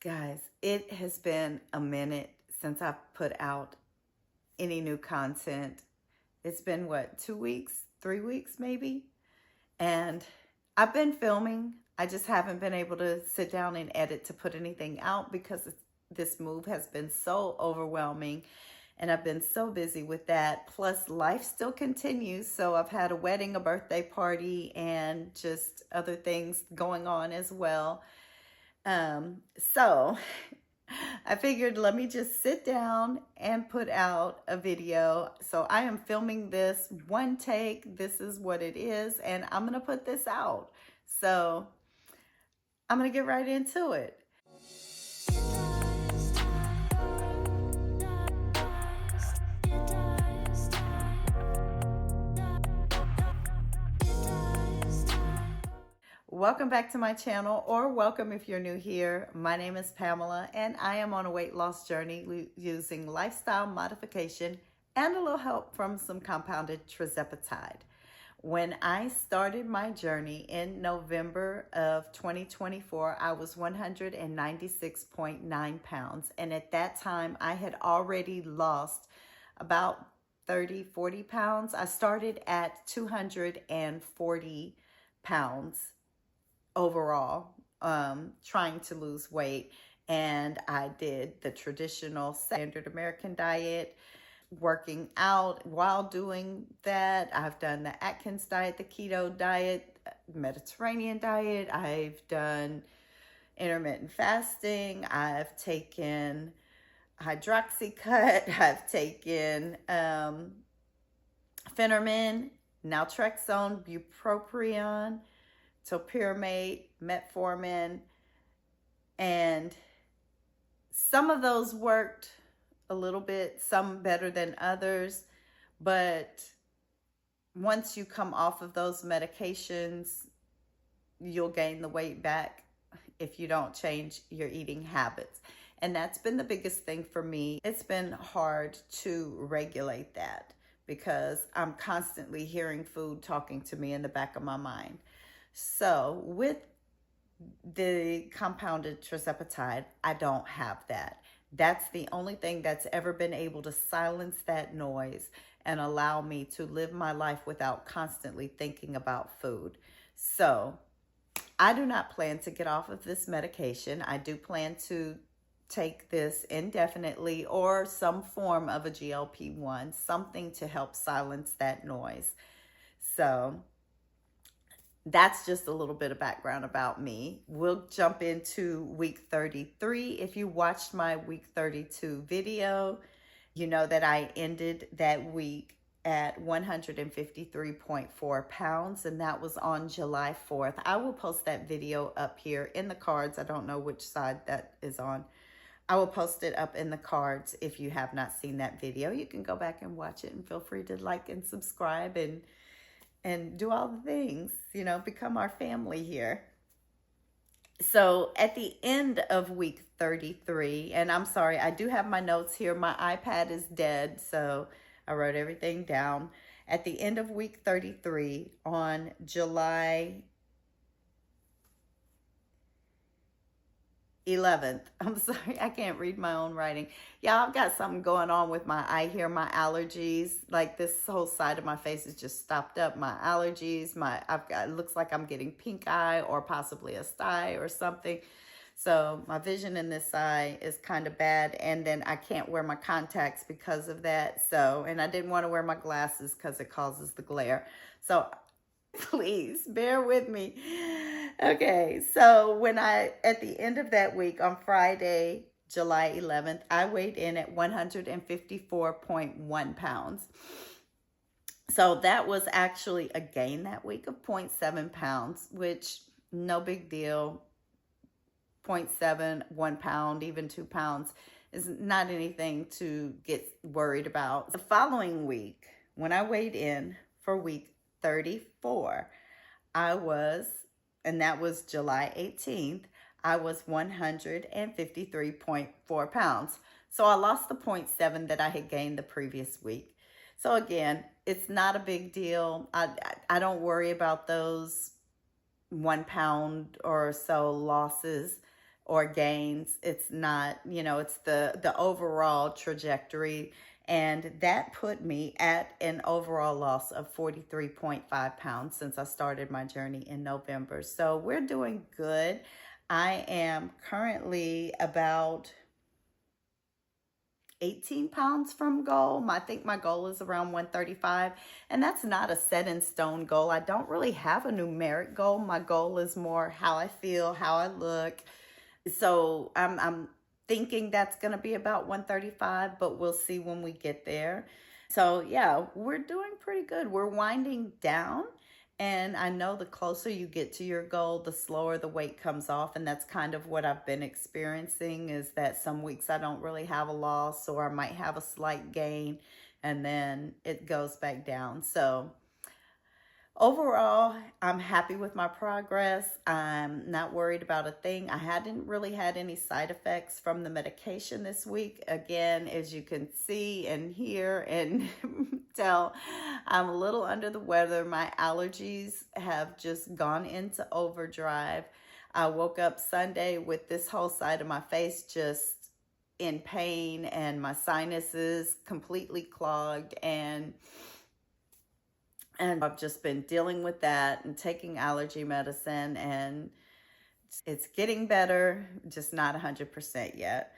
Guys, it has been a minute since I've put out any new content. It's been what, 2 weeks, 3 weeks maybe? And I've been filming. I just haven't been able to sit down and edit to put anything out because this move has been so overwhelming and I've been so busy with that. Plus life still continues. So I've had a wedding, a birthday party, and just other things going on as well. So I figured let me just sit down and put out a video. So I am filming this one take. This is what it is, and I'm going to put this out. So I'm going to get right into it. Welcome back to my channel, or welcome if you're new here. My name is Pamela and I am on a weight loss journey using lifestyle modification and a little help from some compounded Tirzepatide. When I started my journey in November of 2024, I was 196.9 pounds. And at that time, I had already lost about 40 pounds. I started at 240 pounds overall, trying to lose weight. And I did the traditional standard American diet, working out while doing that. I've done the Atkins diet, the keto diet, Mediterranean diet. I've done intermittent fasting. I've taken hydroxycut. I've taken phentermine, naltrexone, bupropion, topiramate, metformin, and some of those worked a little bit, some better than others, but once you come off of those medications, you'll gain the weight back if you don't change your eating habits. And that's been the biggest thing for me. It's been hard to regulate that because I'm constantly hearing food talking to me in the back of my mind. So with the compounded Tirzepatide, I don't have that. That's the only thing that's ever been able to silence that noise and allow me to live my life without constantly thinking about food. So I do not plan to get off of this medication. I do plan to take this indefinitely or some form of a GLP-1, something to help silence that noise. So that's just a little bit of background about me. We'll jump into week 33. If you watched my week 32 video, you know that I ended that week at 153.4 pounds, and that was on July 4th. I will post that video up here in the cards. I don't know which side that is on. I will post it up in the cards if you have not seen that video. You can go back and watch it, and feel free to like and subscribe and do all the things, you know, become our family here. So at the end of week 33, and I'm sorry, I do have my notes here. My iPad is dead, so I wrote everything down. At the end of week 33, on July 11th. I'm sorry, I can't read my own writing. Yeah, I've got something going on with my eye here, my allergies. Like this whole side of my face is just stopped up. My allergies, it looks like I'm getting pink eye or possibly a sty or something. So my vision in this eye is kind of bad. And then I can't wear my contacts because of that. So, and I didn't want to wear my glasses because it causes the glare. So please bear with me. Okay, so at the end of that week on Friday, July 11th, I weighed in at 154.1 pounds. So that was actually a gain that week of 0.7 pounds, which no big deal. 0.7, 1 pound, even 2 pounds is not anything to get worried about. The following week, when I weighed in for week 34, and that was July 18th, I was 153.4 pounds. So I lost the 0.7 that I had gained the previous week. So again, it's not a big deal. I don't worry about those 1 pound or so losses. or gains. It's not, it's the overall trajectory. And that put me at an overall loss of 43.5 pounds since I started my journey in November. So we're doing good. I am currently about 18 pounds from goal. I think my goal is around 135, and that's not a set in stone goal. I don't really have a numeric goal. My goal is more how I feel, how I look. So I'm thinking that's going to be about 135, but we'll see when we get there. So yeah, we're doing pretty good. We're winding down. And I know the closer you get to your goal, the slower the weight comes off. And that's kind of what I've been experiencing, is that some weeks I don't really have a loss, or I might have a slight gain, and then it goes back down. So overall, I'm happy with my progress. I'm not worried about a thing. I hadn't really had any side effects from the medication this week. Again, as you can see and hear and tell, I'm a little under the weather. My allergies have just gone into overdrive. I woke up Sunday with this whole side of my face just in pain, and my sinuses completely clogged, and I've just been dealing with that and taking allergy medicine, and it's getting better, just not 100% yet.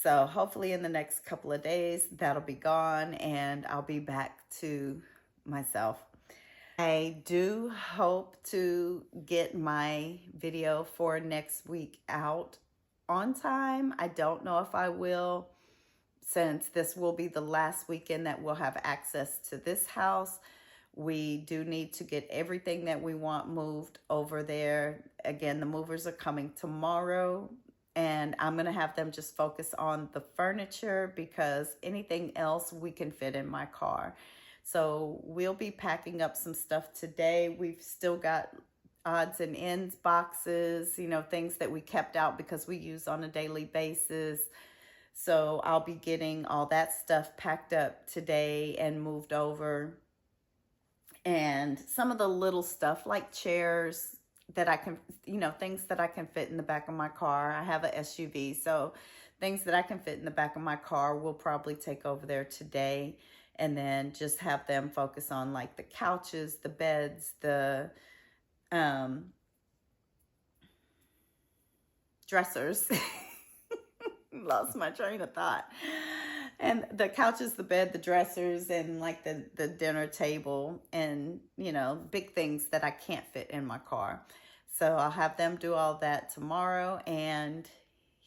So hopefully in the next couple of days, that'll be gone and I'll be back to myself. I do hope to get my video for next week out on time. I don't know if I will, since this will be the last weekend that we'll have access to this house. We do need to get everything that we want moved over there. Again, the movers are coming tomorrow, and I'm going to have them just focus on the furniture, because anything else we can fit in my car. So we'll be packing up some stuff today. We've still got odds and ends boxes, things that we kept out because we use on a daily basis. So I'll be getting all that stuff packed up today and moved over. And some of the little stuff like chairs that I can, things that I can fit in the back of my car. I have an SUV, so things that I can fit in the back of my car we'll probably take over there today, and then just have them focus on like the couches, the beds, the dressers. Lost my train of thought. And the couches, the bed, the dressers, and like the dinner table, and, big things that I can't fit in my car. So I'll have them do all that tomorrow, and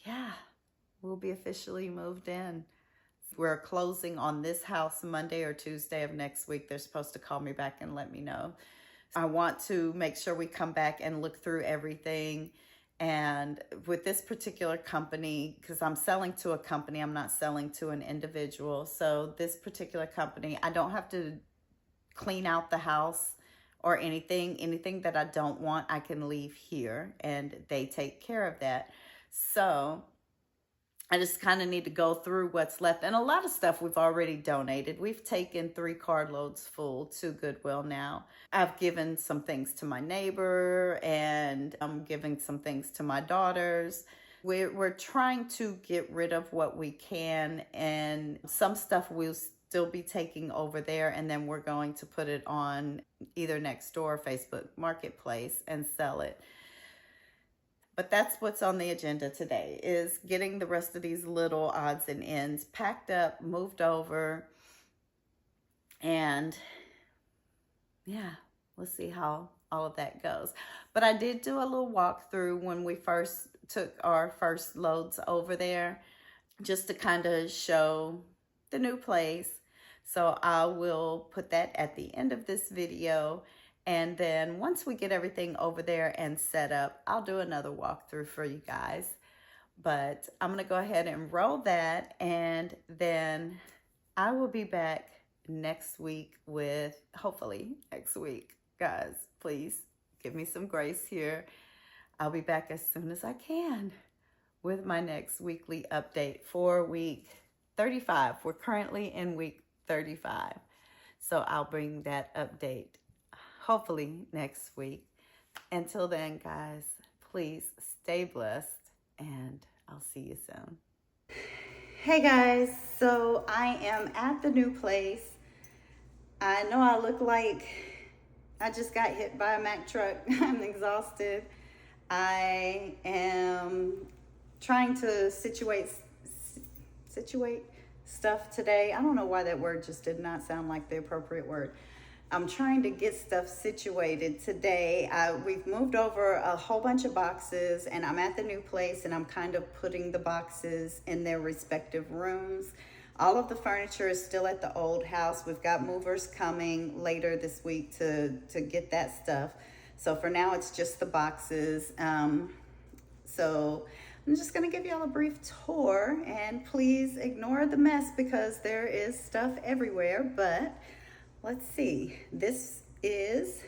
yeah, we'll be officially moved in. We're closing on this house Monday or Tuesday of next week. They're supposed to call me back and let me know. I want to make sure we come back and look through everything. And with this particular company, because I'm selling to a company, I'm not selling to an individual. So this particular company, I don't have to clean out the house or anything that I don't want, I can leave here, and they take care of that. So I just kind of need to go through what's left. And a lot of stuff we've already donated. We've taken 3 carloads full to Goodwill now. I've given some things to my neighbor, and I'm giving some things to my daughters. We're trying to get rid of what we can, and some stuff we'll still be taking over there, and then we're going to put it on either Nextdoor or Facebook Marketplace and sell it. But that's what's on the agenda today, is getting the rest of these little odds and ends packed up, moved over, and yeah, we'll see how all of that goes. But I did do a little walkthrough when we first took our first loads over there, just to kind of show the new place. So I will put that at the end of this video. And then once we get everything over there and set up, I'll do another walkthrough for you guys. But I'm going to go ahead and roll that, and then I will be back next week with, hopefully next week. Guys, please give me some grace here. I'll be back as soon as I can with my next weekly update for week 35. We're currently in week 35. So I'll bring that update hopefully next week. Until then, guys, please stay blessed and I'll see you soon. Hey guys, so I am at the new place. I know I look like I just got hit by a Mack truck. I'm exhausted. I am trying to situate stuff today. I don't know why that word just did not sound like the appropriate word. I'm trying to get stuff situated today. We've moved over a whole bunch of boxes, and I'm at the new place, and I'm kind of putting the boxes in their respective rooms. All of the furniture is still at the old house. We've got movers coming later this week to get that stuff. So for now, it's just the boxes. So I'm just gonna give y'all a brief tour, and please ignore the mess because there is stuff everywhere, but let's see. This is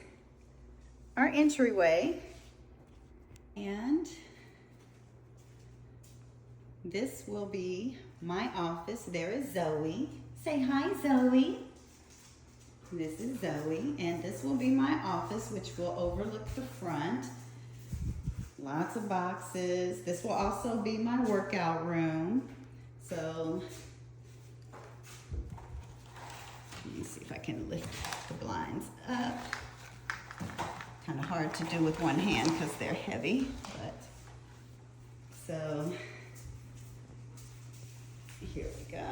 our entryway, and this will be my office. There is Zoe. Say hi, Zoe. This is Zoe, and this will be my office, which will overlook the front. Lots of boxes. This will also be my workout room. So let me see if I can lift the blinds up. Kind of hard to do with one hand because they're heavy, but so here we go.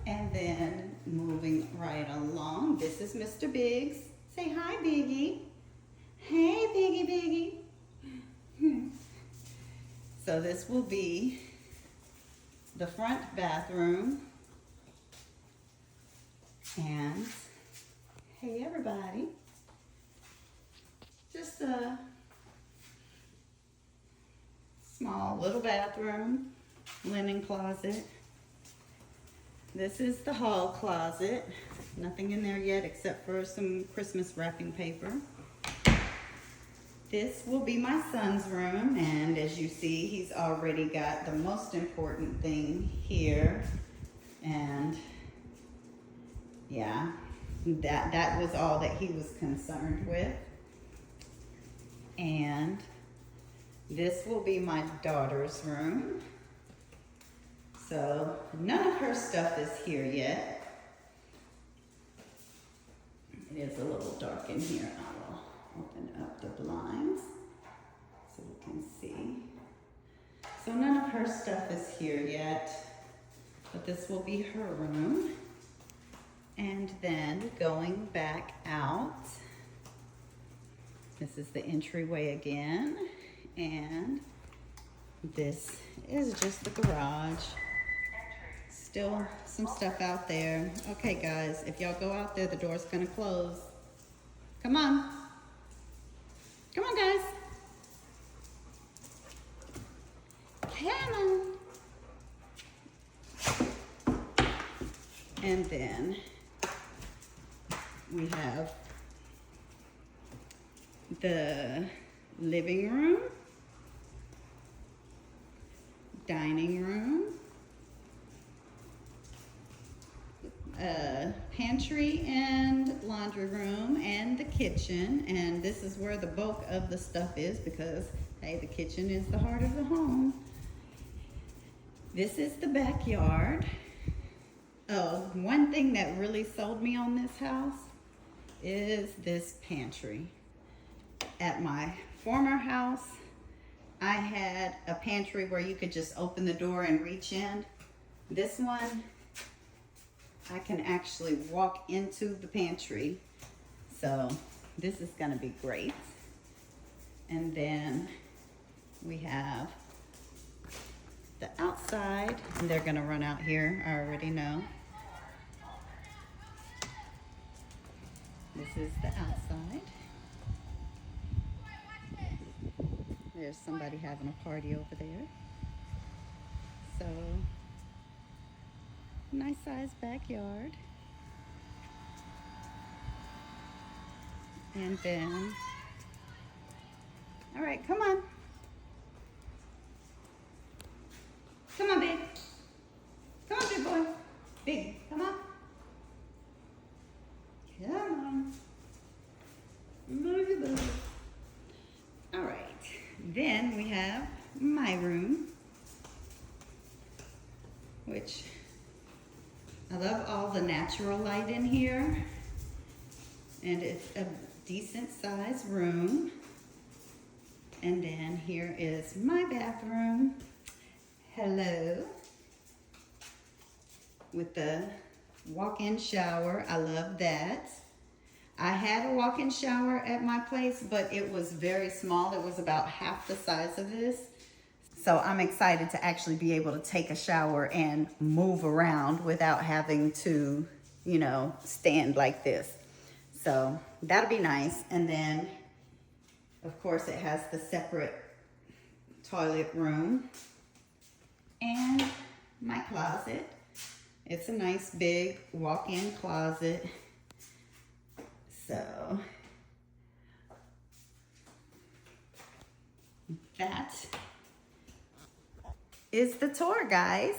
And then moving right along, this is Mr. Biggs. Say hi, Biggie. Hey, Biggie. So this will be the front bathroom. And hey, everybody. Just a small little bathroom, linen closet. This is the hall closet. Nothing in there yet except for some Christmas wrapping paper. This will be my son's room, and as you see, he's already got the most important thing here. And yeah, that was all that he was concerned with. And this will be my daughter's room. So none of her stuff is here yet. It is a little dark in here. I will open up the blinds so we can see. So none of her stuff is here yet, but this will be her room. And then going back out, this is the entryway again, and this is just the garage. Still some stuff out there. Okay guys, if y'all go out there, the door's gonna close. Come on. Come on guys. Come on. And then we have the living room, dining room, pantry and laundry room, and the kitchen. And this is where the bulk of the stuff is because, hey, the kitchen is the heart of the home. This is the backyard. Oh, one thing that really sold me on this house is this pantry. At my former house, I had a pantry where you could just open the door and reach in. This one, I can actually walk into the pantry. So this is gonna be great. And then we have the outside. And they're gonna run out here, I already know. This is the outside. There's somebody having a party over there. So, nice sized backyard. And then, all right, come on. Come on, big. Come on, big boy. Big, come on. Come on. Look at that. All right. Then we have my room. which I love all the natural light in here. And it's a decent sized room. And then here is my bathroom. Hello. With the walk-in shower. I love that. I had a walk-in shower at my place, but it was very small. It was about half the size of this. So I'm excited to actually be able to take a shower and move around without having to, you know, stand like this. So that'll be nice. And then, of course, it has the separate toilet room and my closet. It's a nice big walk-in closet. So that is the tour, guys.